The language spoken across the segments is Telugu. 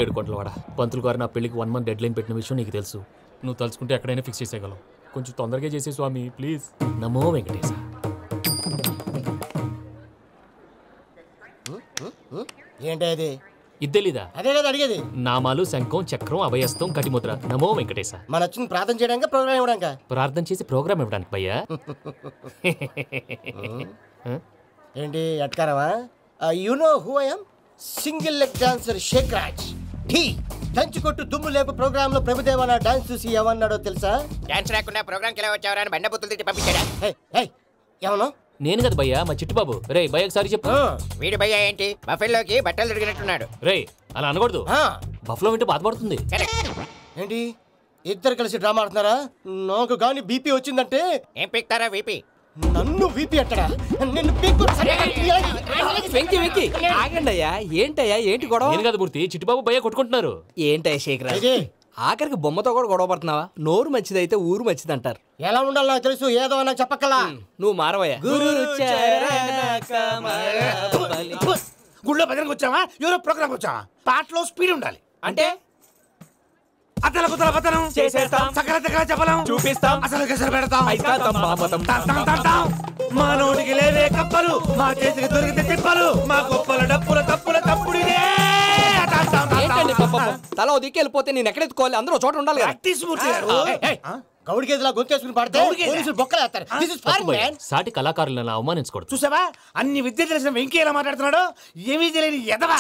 ఏడుకోట్లవాడ పంతులు గారు నా పెళ్లికి 1 month డెడ్ లైన్ పెట్టిన విషయం నీకు తెలుసు. నువ్వు తలుచుకుంటే ఎక్కడైనా ఫిక్స్ చేసేయగలవు. కొంచెం తొందరగా చేసే స్వామి ప్లీజ్. నమో వెంకటేశ. ఏంటి అది? ఇద్దెలీదా? అదే కదా అడిగేది. నామాలు, శంఖం, చక్రం, అభయస్తం, కటిముద్ర. నమో వెంకటేశ. మన వచ్చింది ప్రార్థన చేయడానికి, ప్రోగ్రామ్ ఇవ్వడానిక? ప్రార్థన చేసి ప్రోగ్రామ్ ఇవ్వడానికి భయ్యా. ఏంటి ఎట్కారమా? You know who I am? Single leg dancer Shaik Raj. టీ దంచుకొట్టు దుమ్ము లేపు ప్రోగ్రామ్ లో ప్రభుదేవ నా డాన్స్ చూసి ఏమన్నాడో తెలుసా? డాన్స్ రాకుండా ప్రోగ్రామ్ కి ఎలా వచ్చావరా అని బండ బుద్ధులు తిట్టి పంపించాడా? ఏమన్నా? నేను కదా భయ్యా, మా చిట్టుబాబు. రే భయ్య ఒకసారి చెప్పు. వీడి భయ్య ఏంటి బఫెల్లోకి బట్టలు తిరిగినట్టున్నాడు. రే అలా అనకూడదు, బఫ్లో వింటే బాధపడుతుంది. ఏంటి ఇద్దరు కలిసి డ్రామా ఆడుతున్నారా? నాకు గాని బీపీ వచ్చిందంటే ఏం పీక్తారా వీపీ? నన్ను వీపీ అట్టడా? నిన్ను వెంకీ వెంకీ ఆగండి అయ్యా. ఏంటయ్యా ఏంటి గొడవ? నేను కదా మూర్తి, చిట్టుబాబు భయ్య కొట్టుకుంటున్నారు. ఏంటయ్యా శేఖర్, ఆఖరికి బొమ్మతో కూడా గొడవ పడుతున్నావా? నోరు మంచిదైతే ఊరు మంచిది అంటారు. ఎలా ఉండాలి నాకు తెలుసు, ఏదో నాకు చెప్పక్కలా. నువ్వు మారవయ్యా. గుళ్ళో భజనకు వచ్చావా? ఎవరో ప్రోగ్రామ్ వచ్చావా? పాటలో స్పీడ్ ఉండాలి. అంటే అతల కుతల పతనం చేసేస్తాం, సకల దగ్గర చెప్పలేం, చూపిస్తాం, అసలు గసలు పెడతాం, తాం. మా నోటికి లేవే కప్పలు, మా చేతికి దొరికితే తిప్పలు, మా గొప్పల డప్పుల తప్పుల తప్పుడిదే. ఏంటండి తల ఓ దిక్కు వెళ్ళిపోతే నేను ఎక్కడెత్తుకోవాలి? అందరూ చోట ఉండాలి కదా. గౌడి గేదెలా గొంతేసుకుని పాడితే పోలీసులు బొక్కలు వేస్తారు. This is foreign, man. సాటి కళాకారులను అవమానించకూడదు. చూసావా అన్ని విద్య తెలిసిన వెంకీ ఎలా మాట్లాడుతున్నాడు? ఏమీ తెలియని ఎదవా.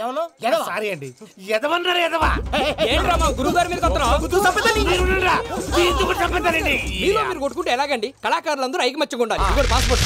ఏమన్నా సారీ అండి, ఎదవన్నారు ఎదవా. ఏంట్రా మా గురువు గారి మీద మీరు కొట్టుకుంటే ఎలాగండి? కళాకారులందరూ ఐకమత్యంగా ఉండాలి. పాస్పోర్ట్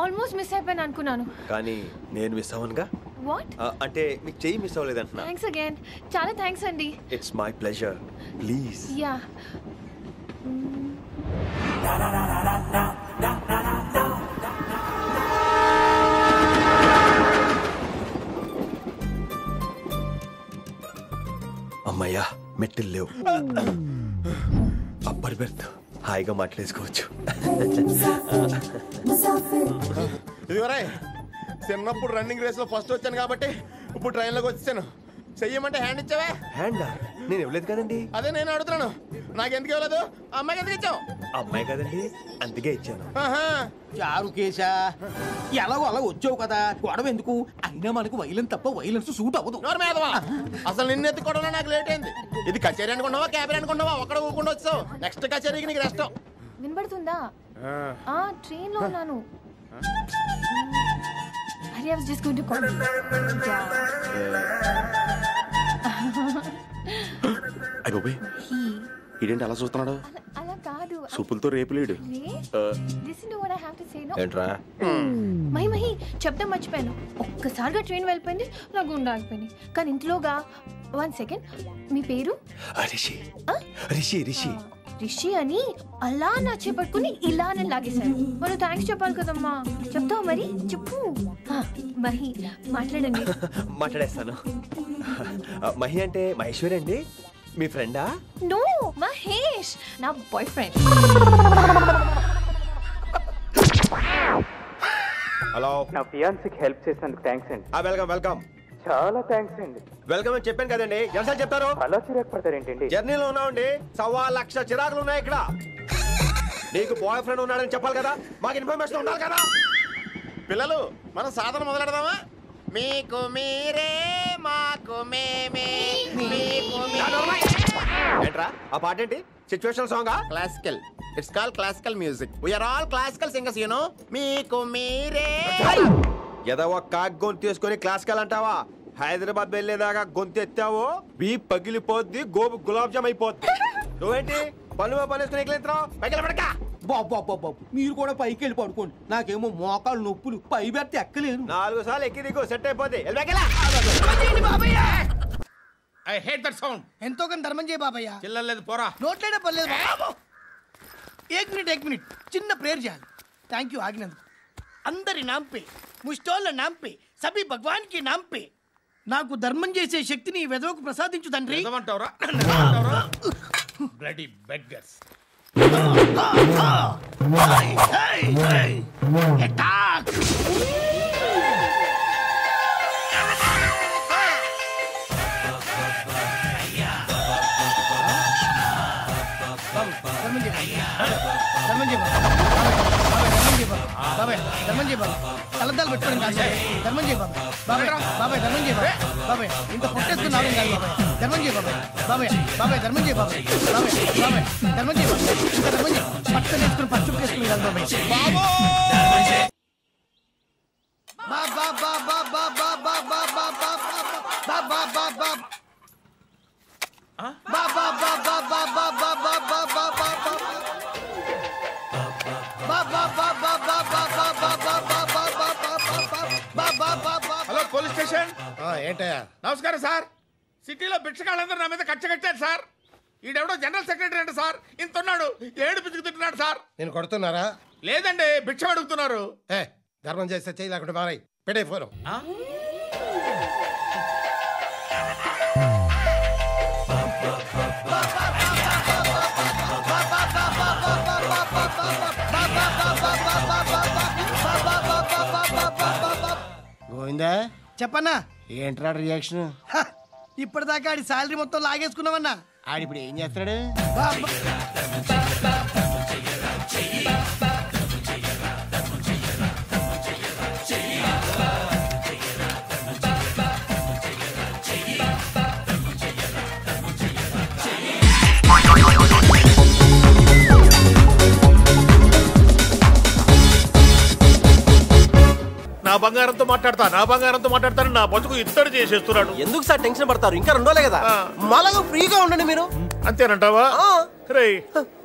ఆల్మోస్ట్ మిస్ అయిపోయాను అనుకున్నాను, కానీ నేను మిస్ అవ్వనుగా. వాట్ అంటే మీకు చెయ్యి మిస్ అవ్వలేదంటున్నా. థ్యాంక్స్ అగైన్, చాలా థ్యాంక్స్ అండి. It's my pleasure, please. Yeah అమ్మయ్యా మెట్టులు లేవు. అప్పర్ బెర్త్, హాయిగా మాట్లాడేసుకోవచ్చు. ఇదిగోరా, చిన్నప్పుడు రన్నింగ్ రేస్ లో ఫస్ట్ వచ్చాను కాబట్టి ఇప్పుడు ట్రైన్ లోకి వచ్చాను. చెయ్యమంటే హ్యాండ్ ఇచ్చావే. హ్యాండా? నేను ఇవ్వలేదు కదండి. అదే నేను అడుగుతున్నాను, నాకెందుకు ఇవ్వలేదు? అమ్మాయికి ఎందుకు ఇచ్చావు? అమ్మాయి కదండి, అందుకే ఇచ్చాను. చారు కేశా, ఎలాగో అలా వచ్చావు కదా, గొడవ ఎందుకు? అయినా మనకు వైలెన్స్ తప్ప వైలెన్స్ సూట్ అవ్వదు. అసలు నిన్ను ఎత్తుకోవడం నాకు లేట్ అయింది. ఇది కచేరీ అనుకున్నావా, క్యాబరీ అనుకున్నావా? ఒక్కడ ఊకుండా వచ్చావు. నెక్స్ట్ కచేరీకి నీకు రెస్ట్. వినబడుతుందా? ట్రైన్ లో ఉన్నాను. I was just going to call you. అయ్యో, ఇదేంటి అలా చూస్తున్నాడు? అలా కాదు, సూపులతో రేపులేడు. Listen to what I have to say, no? ఏంట్రా? మహి చెప్తా మర్చిపోయాను. ఒక్కసారిగా ట్రైన్ వెళ్ళిపోయింది, నా గుండె ఆగిపోయింది. కానీ ఇంట్లోగా 1 second, మీ పేరు? రిషి. రిషి రిషి రిషి అని అలా నా చేపట్టుకుని ఇలా నేను లాగేశాను. మనం థ్యాంక్స్ చెప్పాలి కదమ్మా. చెప్తావు మరి? చెప్పు. మహి మాట్లాడండి. మాట్లాడేస్తాను. మహి అంటే మహేశ్వరి అండి, మీ ఫ్రెండా? నో, మహేష్ నా బాయ్ ఫ్రెండ్. హలో, నా ఫియాన్సీకి హెల్ప్ చేసినందుకు థ్యాంక్స్ అండి. Welcome welcome. చాలా థ్యాంక్స్ అండి. వెల్కమ్ అని చెప్పాను కదండి, ఎంత చెప్తారు? అలా చిరాకు పడతారేంటండి? జర్నీలో ఉన్నామండి, 1,00,000 చిరాకులు ఉన్నాయి ఇక్కడ. నీకు బాయ్ ఫ్రెండ్ ఉన్నాడని చెప్పాలి కదా, మాకు ఇన్ఫర్మేషన్ ఉండాలి కదా. పిల్లలు, మనం సాధన మొదలెడదామా? మీకు మీరే, మాకు మేమే. ఏంట్రా ఆ పాట ఏంటి? సిచ్యువేషన్ సాంగా? Classical. It's called classical music. We are all classical singers, you know. మీకు మీరే. ఏదో ఒక కాక్ గొంతు తీసుకొని క్లాసికల్ అంటావా? హైదరాబాద్ వెళ్ళేదాకా గొంతు ఎత్తావో బీ పగిలిపోద్ది, గోబు గులాబ్ జామ్ అయిపోద్ది. నువ్వేంటి పనులు పనిస్తున్నావు? బాబు మీరు కూడా పైకి వెళ్ళి పడుకోండి, నాకేమో మోకాలు నొప్పులు, పై బెర్త ఎక్కలేను. 4 సార్లు ఎక్కి దిగు, సెట్ అయిపోద్ది. I hate that sound. ఎంతో కొంత ధర్మం చేయ బాబయ్య. చిల్లలేదు పోరా. నోట్లేడే పర్లేదు బాబు. ఏక్ మినిట్ చిన్న ప్రేయర్ చేయాలి. థ్యాంక్ యూ ఆగినందుకు. అందరి నామ్ పే, ముష్టోళ్ళ నామ్ పే, సభీ భగవాన్ కి నామ్ పే నాకు ధర్మం చేసే శక్తిని ఈ వెధవకు ప్రసాదించు తండ్రి. ఏమంటావురా? Bloody beggars. తలదాలు పెట్టుకోండి ధర్మం చేయ బాబాయ్. బాబాయ్ ధర్మం చేయ బాబాయ్. ఇంత పొట్టేసుకున్నావు కాదు బాబాయ్. ధర్మం చేయ బాబాయ్. ధర్మం చేయ బాబాయ్. ధర్మం చేయ ఇంకా ధర్మం చేయ. పట్టు వేసుకుని పచ్చుకు వేసుకుని కాదు హలో పోలీస్ స్టేషన్. ఏంటయ్యా? నమస్కారం సార్. సిటీలో భిక్షగాళ్ళందరూ నా మీద కక్ష కట్టారు సార్. ఈడెవడో జనరల్ సెక్రటరీ అంట సార్. ఇంత ఉన్నాడు, ఏడు పిచ్చుకు తింటున్నాడు సార్. నేను కొడుతున్నారా? లేదండి, భిక్ష అడుగుతున్నారు. ధర్మం చేస్తే చేయి లేకుండా మారాయి. పెట్టే ఫోన్. గోవిందా చెప్పన్నా. ఏంట్రా రియాక్షన్? ఇప్పటిదాకా ఆడి శాలరీ మొత్తం లాగేసుకున్నామన్నా. ఆడిప్పుడు ఏం చేస్తున్నాడు? నా బంగారంతో మాట్లాడతాను నా బతుకు ఇత్తడి చేసేస్తున్నాడు. ఎందుకు సార్ టెన్షన్ పడతారు? ఇంకా 2 రోజులే కదా. మళ్ళా ఫ్రీగా ఉండండి మీరు. అంతేనంటావా? రే,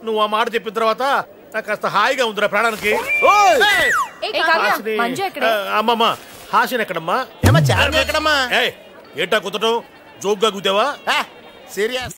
నువ్వు ఆ మాట చెప్పిన తర్వాత నాకు కాస్త హాయిగా ఉందిరా ప్రాణానికి. అమ్మమ్మ, హాసిని ఎక్కడమ్మా? ఎక్కడమ్మా? ఏంటా కుదటం? జోక్గా కూతావా? సీరియస్.